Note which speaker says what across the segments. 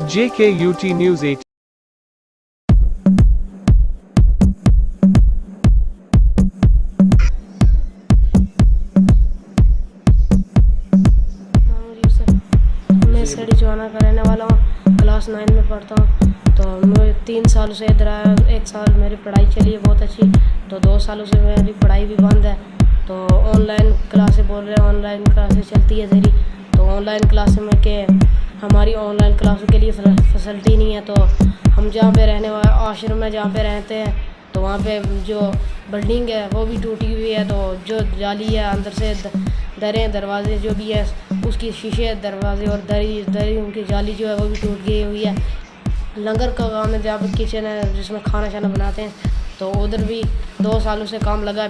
Speaker 1: JKUT News 8।
Speaker 2: मैं सड़ी चुहाना का रहने वाला हूँ, क्लास 9 में पढ़ता हूँ। तो मैं 3 सालों से इधर आया। 1 साल मेरी पढ़ाई चली है बहुत अच्छी, तो 2 सालों से मेरी पढ़ाई भी बंद है। तो ऑनलाइन क्लासें बोल रहे हैं, ऑनलाइन क्लासें चलती है तेरी। तो ऑनलाइन क्लासें में के हमारी ऑनलाइन क्लासों के लिए फैसिलिटी नहीं है। तो हम जहाँ पे रहने वाले आश्रम में जहाँ पे रहते हैं, तो वहाँ पे जो बिल्डिंग है वो भी टूटी हुई है। तो जो जाली है अंदर से दरें दरवाजे जो भी है उसकी शीशे दरवाजे और दरी उनकी जाली जो है वो भी टूट गई हुई है। लंगर का काम है जहाँ पर किचन है जिसमें खाना शाना बनाते हैं, तो उधर भी 2 सालों से काम लगा है।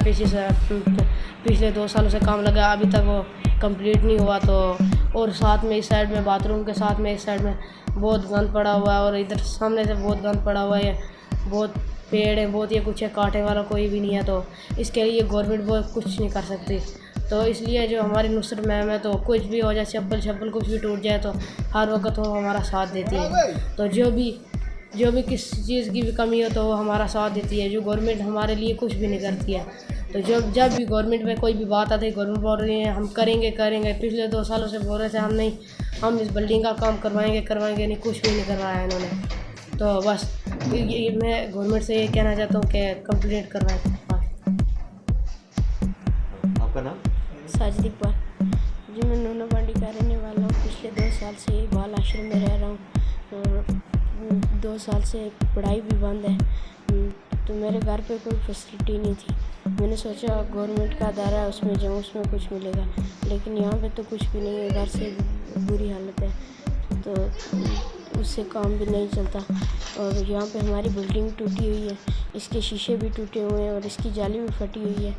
Speaker 2: पिछले 2 सालों से काम लगा है, अभी तक वो कंप्लीट नहीं हुआ। तो और साथ में इस साइड में बाथरूम के साथ में इस साइड में बहुत गंद पड़ा हुआ है और इधर सामने से बहुत गंद पड़ा हुआ है। बहुत पेड़ है, बहुत ये कुछ है, काटने वाला कोई भी नहीं है। तो इसके लिए गवर्नमेंट वो कुछ नहीं कर सकती। तो इसलिए जो हमारी नुसरत मैम है, तो कुछ भी हो जाए, चप्पल कुछ भी टूट जाए, तो हर वक्त वो हमारा साथ देती है। तो जो भी किस चीज़ की भी कमी हो तो वो हमारा साथ देती है। जो गवर्नमेंट हमारे लिए कुछ भी नहीं करती है। तो जब भी गवर्नमेंट में कोई भी बात आती है, गवर्नमेंट बोल रही है हम करेंगे। पिछले 2 सालों से बोल रहे थे हम इस बिल्डिंग का काम करवाएंगे नहीं, कुछ भी नहीं करवाया इन्होंने। तो बस मैं गवर्नमेंट से ये कहना चाहता हूँ कि कंप्लीट करवाएं।
Speaker 3: आपका नाम?
Speaker 4: साजिद इकबाल जी, मैं नूना बांडी का रहने वाला हूँ। पिछले 2 साल से बाल आश्रम में रह रहा हूँ और 2 साल से पढ़ाई भी बंद है। तो मेरे घर पे कोई फैसिलिटी नहीं थी। मैंने सोचा गवर्नमेंट का अदारा है उसमें जाऊँ, उसमें कुछ मिलेगा, लेकिन यहाँ पे तो कुछ भी नहीं है। घर से बुरी हालत है, तो उससे काम भी नहीं चलता। और यहाँ पे हमारी बिल्डिंग टूटी हुई है, इसके शीशे भी टूटे हुए हैं और इसकी जाली भी फटी हुई है।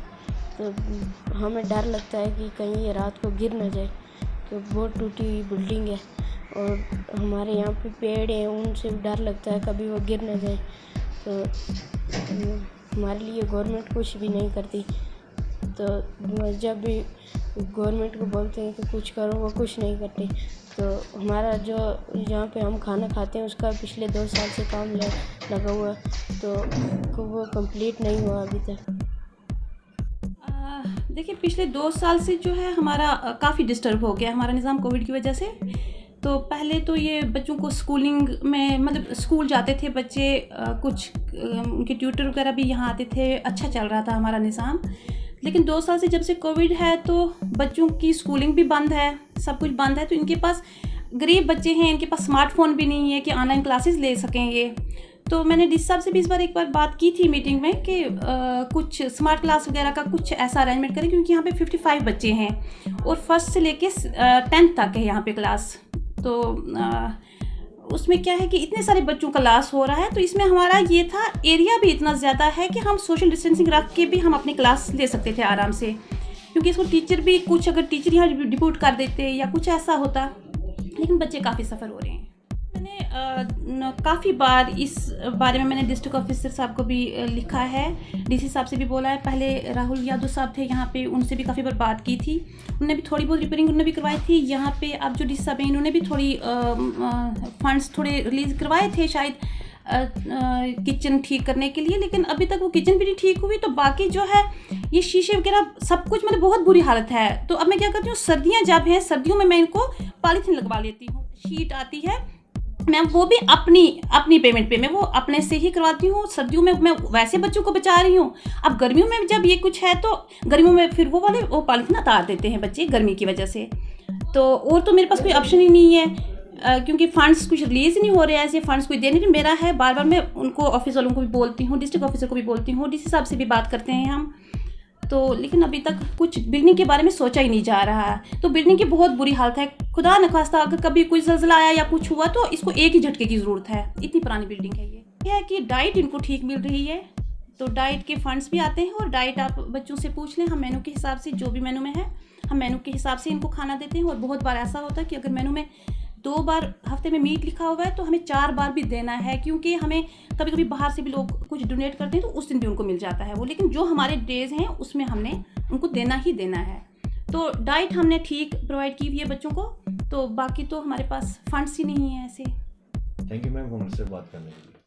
Speaker 4: तो हमें डर लगता है कि कहीं ये रात को गिर न जाए। तो बहुत टूटी हुई बिल्डिंग है और हमारे यहाँ पे पेड़ हैं, उनसे भी डर लगता है कभी वो गिर न जाए। तो हमारे लिए गवर्नमेंट कुछ भी नहीं करती। तो जब भी गवर्नमेंट को बोलते हैं कि कुछ करो, वो कुछ नहीं करती। तो हमारा जो जहाँ पे हम खाना खाते हैं उसका पिछले 2 साल से काम लगा हुआ, तो वो कंप्लीट नहीं हुआ अभी तक।
Speaker 5: देखिए, पिछले 2 साल से जो है हमारा काफ़ी डिस्टर्ब हो गया हमारा निज़ाम कोविड की वजह से। तो पहले तो ये बच्चों को स्कूलिंग में मतलब स्कूल जाते थे बच्चे, कुछ उनके ट्यूटर वगैरह भी यहाँ आते थे, अच्छा चल रहा था हमारा निज़ाम। लेकिन 2 साल से जब से कोविड है तो बच्चों की स्कूलिंग भी बंद है, सब कुछ बंद है। तो इनके पास गरीब बच्चे हैं, इनके पास स्मार्टफोन भी नहीं है कि ऑनलाइन क्लासेस ले सकें ये। तो मैंने डीसी साहब से भी एक बार बात की थी मीटिंग में कि कुछ स्मार्ट क्लास वगैरह का कुछ ऐसा अरेंजमेंट करें, क्योंकि यहाँ पे 55 बच्चे हैं और फर्स्ट से लेके 10th तक है यहाँ पे क्लास। तो उसमें क्या है कि इतने सारे बच्चों का लॉस हो रहा है। तो इसमें हमारा ये था, एरिया भी इतना ज़्यादा है कि हम सोशल डिस्टेंसिंग रख के भी हम अपनी क्लास ले सकते थे आराम से, क्योंकि इसको टीचर भी कुछ अगर टीचर यहाँ डिप्यूट कर देते या कुछ ऐसा होता, लेकिन बच्चे काफ़ी सफ़र हो रहे हैं। मैंने काफ़ी बार इस बारे में मैंने डिस्ट्रिक्ट ऑफिसर साहब को भी लिखा है, डीसी साहब से भी बोला है। पहले राहुल यादव साहब थे यहाँ पे, उनसे भी काफ़ी बार बात की थी। उन्होंने भी थोड़ी बहुत रिपेयरिंग उन्होंने भी करवाई थी। यहाँ पे अब जो डीसी साहब हैं इन्होंने भी थोड़ी फंड्स थोड़े रिलीज़ करवाए थे शायद किचन ठीक करने के लिए, लेकिन अभी तक वो किचन भी नहीं ठीक हुई। तो बाकी जो है ये शीशे वगैरह सब कुछ मतलब बहुत बुरी हालत है। तो अब मैं क्या करती हूँ, सर्दियाँ जब हैं सर्दियों में मैं इनको पॉलीथीन लगवा लेती हूँ। शीट आती है, मैं वो भी अपनी पेमेंट पे मैं वो अपने से ही करवाती हूँ। सर्दियों में मैं वैसे बच्चों को बचा रही हूँ। अब गर्मियों में जब ये कुछ है तो गर्मियों में फिर वो पॉलीथीन उतार देते हैं बच्चे गर्मी की वजह से। तो और तो मेरे पास कोई ऑप्शन ही नहीं है, क्योंकि फंड्स कुछ रिलीज़ नहीं हो रहे हैं, ऐसे फंड्स कोई दे नहीं मेरा है। बार बार मैं उनको ऑफिस वालों को भी बोलती हूँ, डिस्ट्रिक्ट ऑफिसर को भी बोलती हूँ, डीसी साहब से भी बात करते हैं हम। तो लेकिन अभी तक कुछ बिल्डिंग के बारे में सोचा ही नहीं जा रहा है। तो बिल्डिंग की बहुत बुरी हालत है। खुदा न खास्ता अगर कभी कोई ज़लज़ला आया या कुछ हुआ तो इसको एक ही झटके की ज़रूरत है, इतनी पुरानी बिल्डिंग है ये है कि डाइट इनको ठीक मिल रही है, तो डाइट के फंड्स भी आते हैं। और डाइट आप बच्चों से पूछ लें, हम मेनू के हिसाब से जो भी मेनू में है हम मेनू के हिसाब से इनको खाना देते हैं। और बहुत बार ऐसा होता है कि अगर मेनू में 2 बार हफ्ते में मीट लिखा हुआ है तो हमें 4 बार भी देना है, क्योंकि हमें कभी कभी बाहर से भी लोग कुछ डोनेट करते हैं तो उस दिन भी उनको मिल जाता है वो। लेकिन जो हमारे डेज हैं उसमें हमने उनको देना ही देना है। तो डाइट हमने ठीक प्रोवाइड की हुई है बच्चों को, तो बाकी तो हमारे पास फंड्स ही नहीं है ऐसे।
Speaker 1: थैंक यू मैम हमारे से बात करने के लिए।